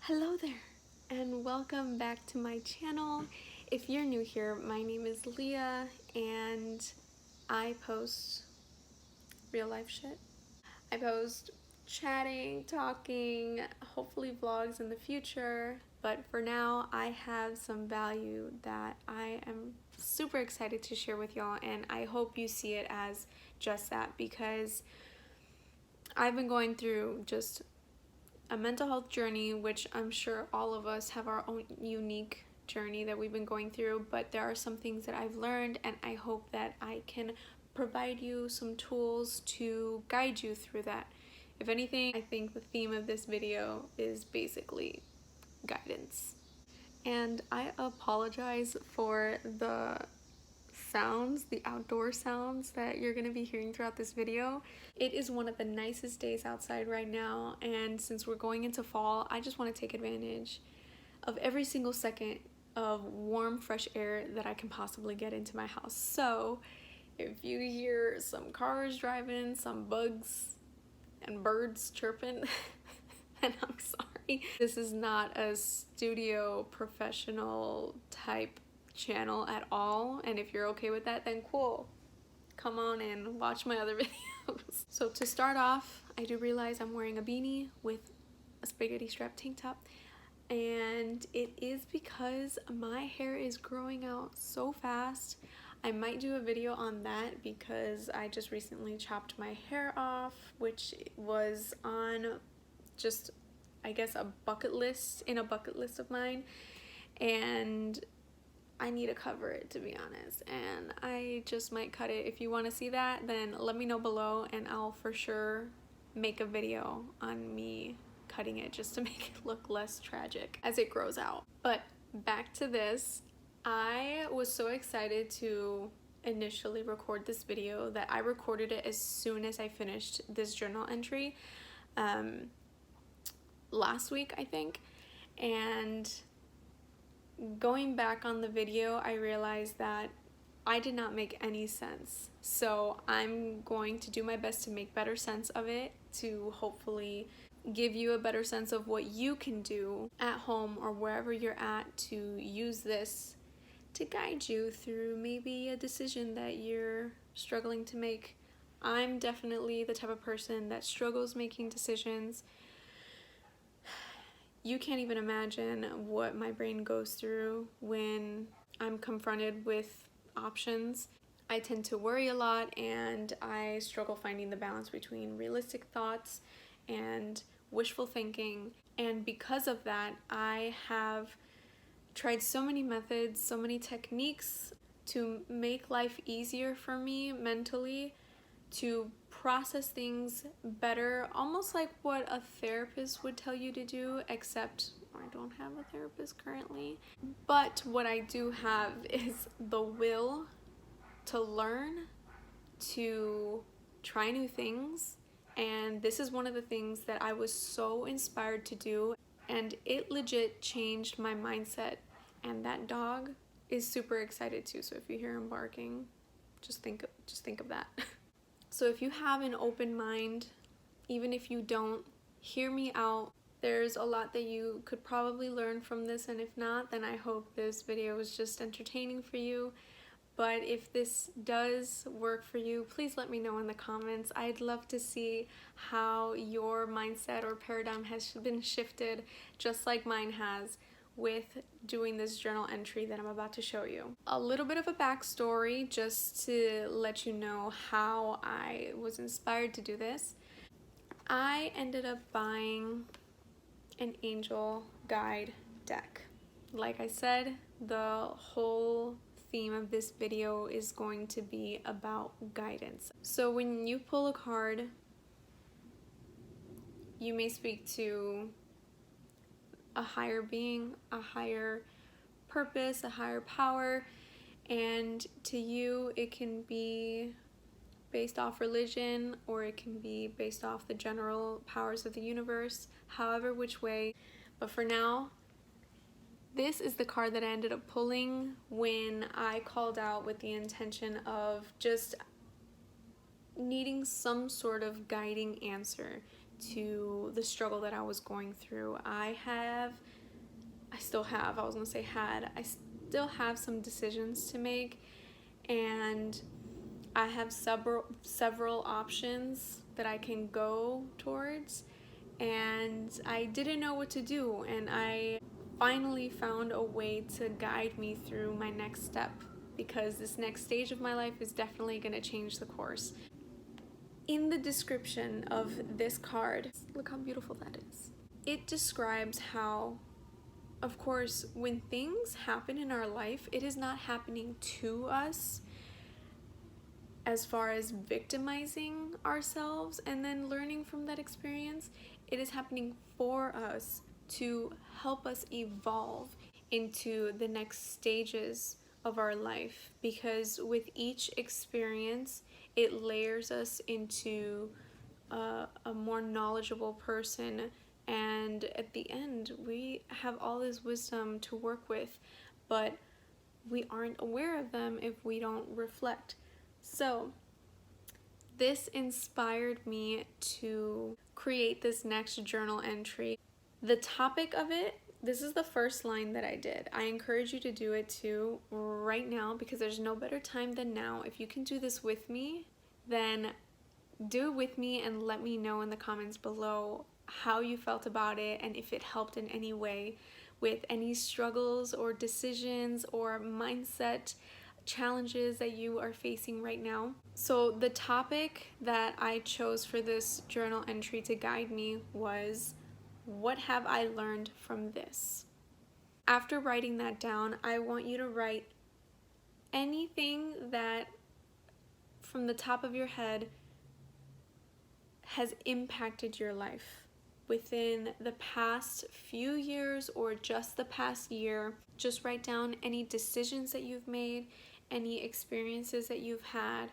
Hello there, and welcome back to my channel. If you're new here, my name is Leah, and I post real life shit. I post chatting, talking, hopefully vlogs in the future, but for now, I have some value that I am super excited to share with y'all, and I hope you see it as just that, because I've been going through just a mental health journey, which I'm sure all of us have our own unique journey that we've been going through, but there are some things that I've learned, and I hope that I can provide you some tools to guide you through that. If anything, I think the theme of this video is basically guidance. And I apologize for the sounds, the outdoor sounds that you're gonna be hearing throughout this video. It is one of the nicest days outside right now, and since we're going into fall, I just want to take advantage of every single second of warm, fresh air that I can possibly get into my house. So if you hear some cars driving, some bugs and birds chirping, and I'm sorry. This is not a studio professional type channel at all, and if you're okay with that, then cool. Come on and watch my other videos. So to start off, I do realize I'm wearing a beanie with a spaghetti strap tank top, and it is because my hair is growing out so fast. I might do a video on that because I just recently chopped my hair off, which was on just, I guess, a bucket list of mine, and I need to cover it, to be honest, and I just might cut it. If you want to see that, then let me know below, and I'll for sure make a video on me cutting it just to make it look less tragic as it grows out. But back to this, I was so excited to initially record this video that I recorded it as soon as I finished this journal entry last week, I think, and going back on the video, I realized that I did not make any sense. So I'm going to do my best to make better sense of it, to hopefully give you a better sense of what you can do at home or wherever you're at to use this to guide you through maybe a decision that you're struggling to make. I'm definitely the type of person that struggles making decisions. You can't even imagine what my brain goes through when I'm confronted with options. I tend to worry a lot, and I struggle finding the balance between realistic thoughts and wishful thinking. And because of that, I have tried so many methods, so many techniques to make life easier for me mentally, to process things better, almost like what a therapist would tell you to do, except I don't have a therapist currently. But what I do have is the will to learn, to try new things, and this is one of the things that I was so inspired to do, and it legit changed my mindset. And that dog is super excited too, so if you hear him barking, just think of that. So if you have an open mind, even if you don't, hear me out. There's a lot that you could probably learn from this, and if not, then I hope this video is just entertaining for you. But if this does work for you, please let me know in the comments. I'd love to see how your mindset or paradigm has been shifted, just like mine has, with doing this journal entry that I'm about to show you. A little bit of a backstory just to let you know how I was inspired to do this. I ended up buying an angel guide deck. Like I said, the whole theme of this video is going to be about guidance. So when you pull a card, you may speak to a higher being, a higher purpose, a higher power, and to you it can be based off religion, or it can be based off the general powers of the universe, however which way. But for now, this is the card that I ended up pulling when I called out with the intention of just needing some sort of guiding answer to the struggle that I was going through. I still have, I still have some decisions to make, and I have several options that I can go towards, and I didn't know what to do, and I finally found a way to guide me through my next step, because this next stage of my life is definitely going to change the course. In the description of this card, look how beautiful that is. It describes how, of course, when things happen in our life, it is not happening to us as far as victimizing ourselves and then learning from that experience. It is happening for us to help us evolve into the next stages of our life, because with each experience it layers us into a more knowledgeable person, and at the end we have all this wisdom to work with, but we aren't aware of them if we don't reflect. So this inspired me to create this next journal entry. The topic of it, this is the first line that I did. I encourage you to do it too right now, because there's no better time than now. If you can do this with me, then do it with me and let me know in the comments below how you felt about it and if it helped in any way with any struggles or decisions or mindset challenges that you are facing right now. So the topic that I chose for this journal entry to guide me was, what have I learned from this? After writing that down, I want you to write anything that from the top of your head has impacted your life within the past few years or just the past year. Just write down any decisions that you've made, any experiences that you've had,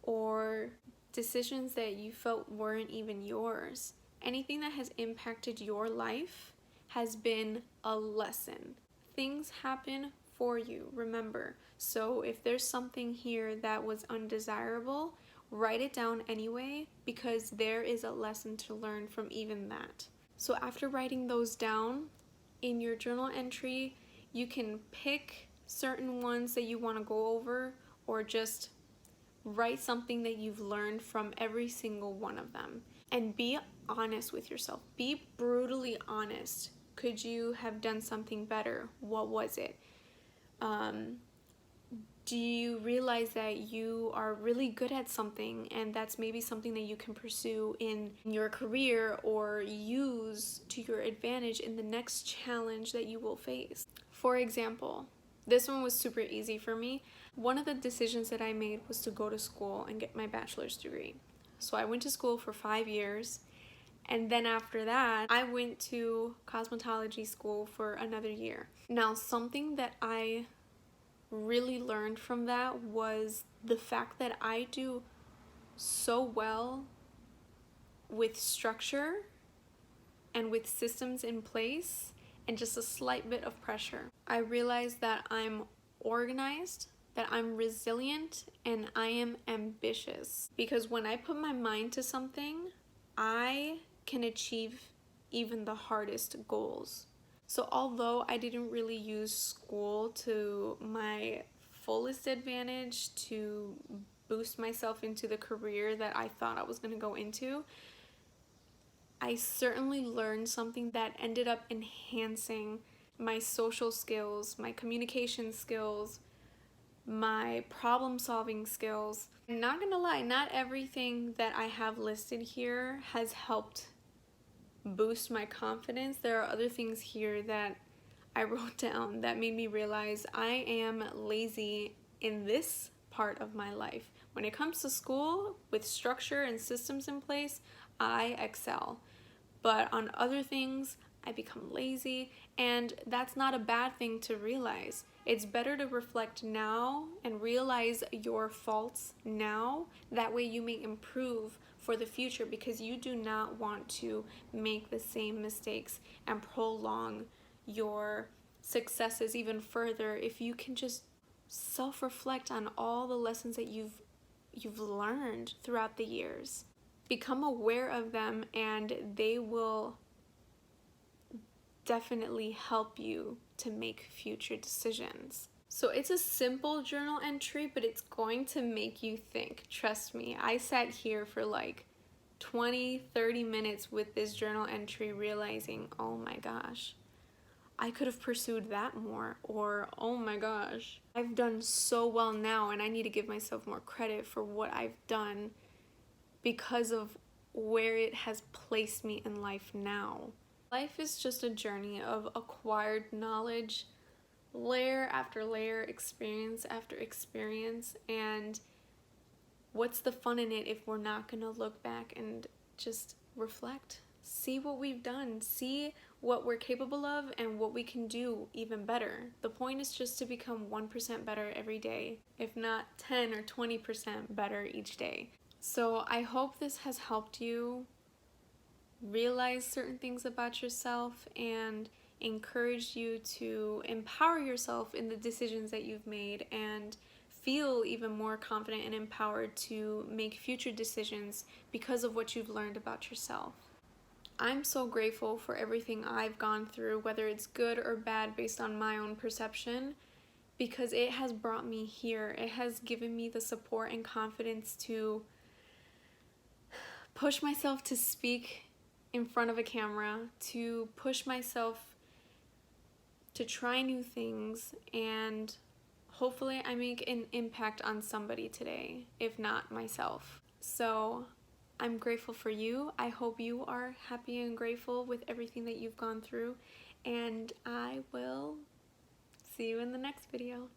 or decisions that you felt weren't even yours. Anything that has impacted your life has been a lesson. Things happen for you, remember. So if there's something here that was undesirable, write it down anyway, because there is a lesson to learn from even that. So after writing those down in your journal entry, you can pick certain ones that you want to go over, or just write something that you've learned from every single one of them. And be honest with yourself. Be brutally honest. Could you have done something better? What was it? Do you realize that you are really good at something, and that's maybe something that you can pursue in your career or use to your advantage in the next challenge that you will face? For example, this one was super easy for me. One of the decisions that I made was to go to school and get my bachelor's degree. So I went to school for 5 years, and then after that, I went to cosmetology school for another year. Now, something that I really learned from that was the fact that I do so well with structure and with systems in place and just a slight bit of pressure. I realized that I'm organized, that I'm resilient, and I am ambitious, because when I put my mind to something, I can achieve even the hardest goals. So although I didn't really use school to my fullest advantage to boost myself into the career that I thought I was going to go into, I certainly learned something that ended up enhancing my social skills, my communication skills, my problem-solving skills. I'm not gonna lie, not everything that I have listed here has helped boost my confidence. There are other things here that I wrote down that made me realize I am lazy in this part of my life. When it comes to school, with structure and systems in place, I excel. But on other things, I become lazy, and that's not a bad thing to realize. It's better to reflect now and realize your faults now. That way you may improve for the future, because you do not want to make the same mistakes and prolong your successes even further if you can just self-reflect on all the lessons that you've learned throughout the years. become aware of them, and they will definitely help you to make future decisions. So it's a simple journal entry, but it's going to make you think. Trust me, I sat here for like 20-30 minutes with this journal entry realizing, oh my gosh, I could have pursued that more, or oh my gosh, I've done so well now and I need to give myself more credit for what I've done because of where it has placed me in life now. Life is just a journey of acquired knowledge, layer after layer, experience after experience, and what's the fun in it if we're not going to look back and just reflect? See what we've done, see what we're capable of, and what we can do even better. The point is just to become 1% better every day, if not 10 or 20% better each day. So I hope this has helped you realize certain things about yourself and encouraged you to empower yourself in the decisions that you've made and feel even more confident and empowered to make future decisions because of what you've learned about yourself. I'm so grateful for everything I've gone through, whether it's good or bad based on my own perception, because it has brought me here. It has given me the support and confidence to push myself to speak in front of a camera, to push myself to try new things, and hopefully I make an impact on somebody today, if not myself. So I'm grateful for you. I hope you are happy and grateful with everything that you've gone through, and I will see you in the next video.